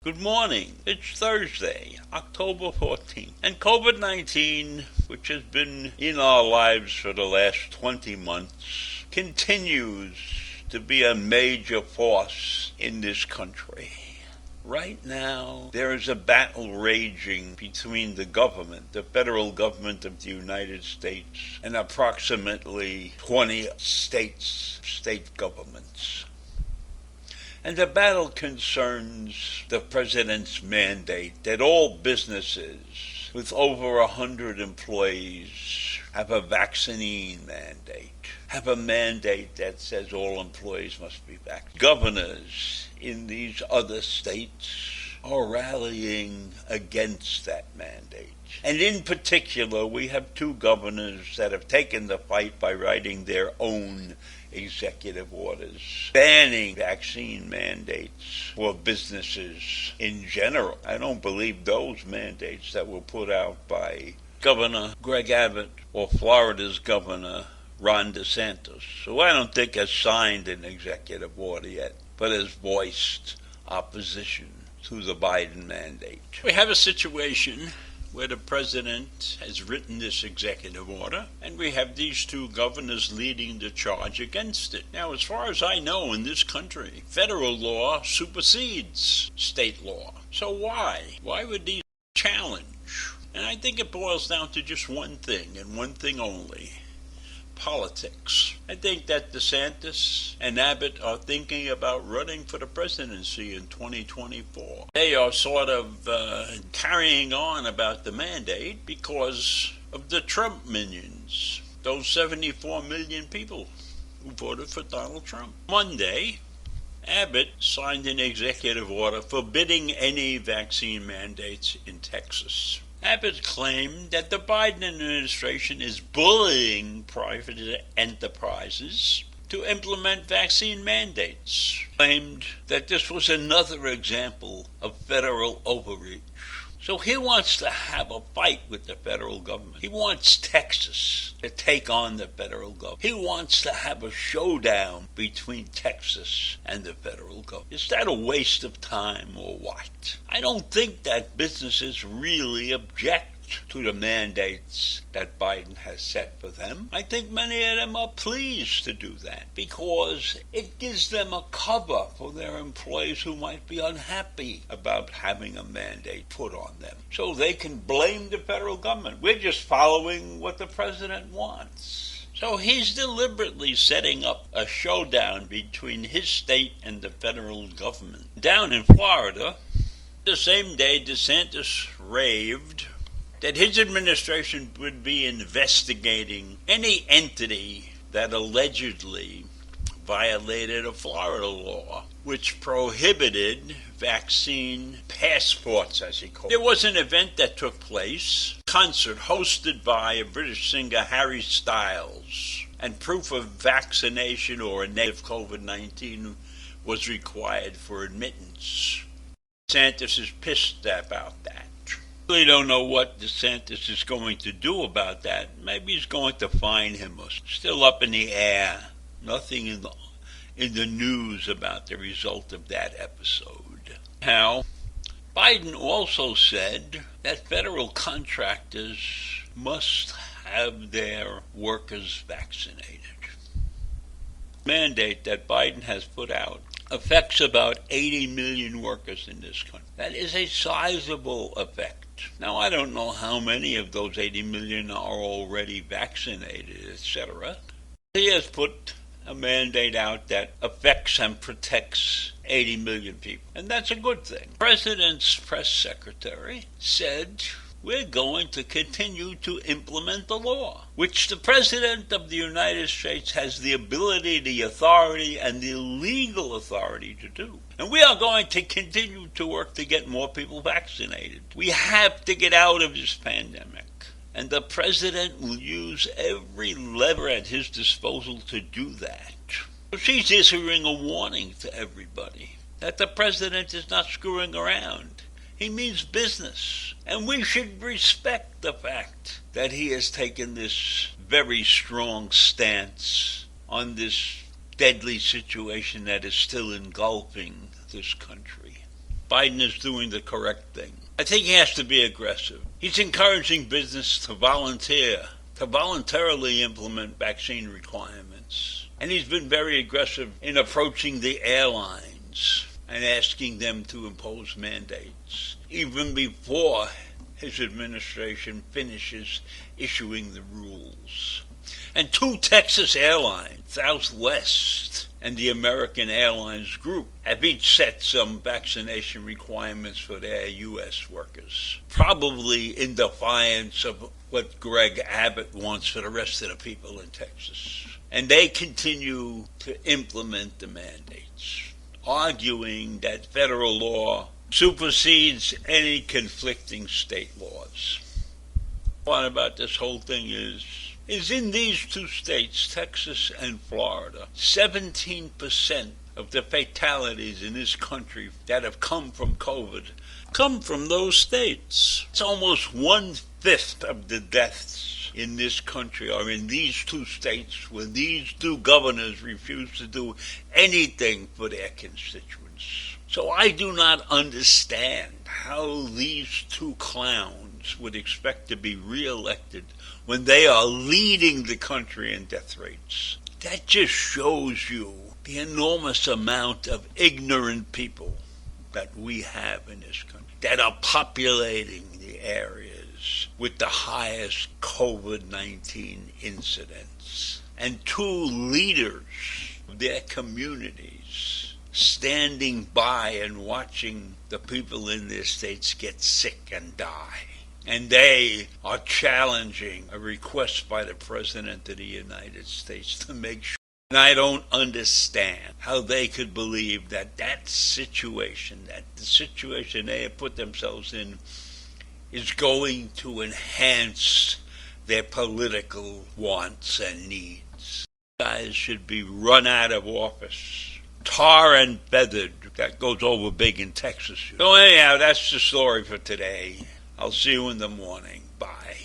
Good morning. It's Thursday, October 14th, and COVID-19, which has been in our lives for the last 20 months, continues to be a major force in this country. Right now, there is a battle raging between the government, the federal government of the United States, and approximately 20 state governments. And the battle concerns the president's mandate that all businesses with over 100 employees have a vaccine mandate, have a mandate that says all employees must be vaccinated. Governors in these other states are rallying against that mandate. And in particular, we have two governors that have taken the fight by writing their own executive orders banning vaccine mandates for businesses in general. I don't believe those mandates that were put out by Governor Greg Abbott or Florida's Governor Ron DeSantis, who I don't think has signed an executive order yet, but has voiced opposition to the Biden mandate. We have a situation where the president has written this executive order, and we have these two governors leading the charge against it. Now, as far as I know, in this country, federal law supersedes state law. So why? Why would these challenge? And I think it boils down to just one thing, and one thing only: politics. I think that DeSantis and Abbott are thinking about running for the presidency in 2024. They are sort of carrying on about the mandate because of the Trump minions, those 74 million people who voted for Donald Trump. Monday, Abbott signed an executive order forbidding any vaccine mandates in Texas. Abbott claimed that the Biden administration is bullying private enterprises to implement vaccine mandates. Claimed that this was another example of federal overreach. So he wants to have a fight with the federal government. He wants Texas to take on the federal government. He wants to have a showdown between Texas and the federal government. Is that a waste of time or what? I don't think that businesses really object to the mandates that Biden has set for them. I think many of them are pleased to do that because it gives them a cover for their employees who might be unhappy about having a mandate put on them. So they can blame the federal government. We're just following what the president wants. So he's deliberately setting up a showdown between his state and the federal government. Down in Florida, the same day DeSantis raved that his administration would be investigating any entity that allegedly violated a Florida law which prohibited vaccine passports, as he called it. There was an event that took place, a concert hosted by a British singer, Harry Styles, and proof of vaccination or a negative COVID-19 was required for admittance. DeSantis is pissed about that. I really don't know what DeSantis is going to do about that. Maybe he's going to fine him. Still up in the air. Nothing in the news about the result of that episode. Now, Biden also said that federal contractors must have their workers vaccinated. The mandate that Biden has put out affects about 80 million workers in this country. That is a sizable effect. Now, I don't know how many of those 80 million are already vaccinated, etc. He has put a mandate out that affects and protects 80 million people, and that's a good thing. The president's press secretary said, "We're going to continue to implement the law," which the President of the United States has the ability, the authority, and the legal authority to do. And we are going to continue to work to get more people vaccinated. We have to get out of this pandemic. And the President will use every lever at his disposal to do that. She's issuing a warning to everybody that the president is not screwing around. He means business. And we should respect the fact that he has taken this very strong stance on this deadly situation that is still engulfing this country. Biden is doing the correct thing. I think he has to be aggressive. He's encouraging business to voluntarily implement vaccine requirements. And he's been very aggressive in approaching the airlines and asking them to impose mandates, even before his administration finishes issuing the rules. And two Texas airlines, Southwest and the American Airlines Group, have each set some vaccination requirements for their U.S. workers, probably in defiance of what Greg Abbott wants for the rest of the people in Texas. And they continue to implement the mandates, arguing that federal law supersedes any conflicting state laws. What about this whole thing is in these two states, Texas and Florida, 17% of the fatalities in this country that have come from COVID come from those states. It's almost 1/5 of the deaths in this country are in these two states when these two governors refuse to do anything for their constituents. So I do not understand how these two clowns would expect to be reelected when they are leading the country in death rates. That just shows you the enormous amount of ignorant people that we have in this country that are populating the areas with the highest COVID-19 incidents. And two leaders of their communities standing by and watching the people in their states get sick and die. And they are challenging a request by the President of the United States to make sure. And I don't understand how they could believe that the situation they have put themselves in is going to enhance their political wants and needs. Guys should be run out of office, tar and feathered. That goes over big in Texas. So anyhow, that's the story for today. I'll see you in the morning. Bye.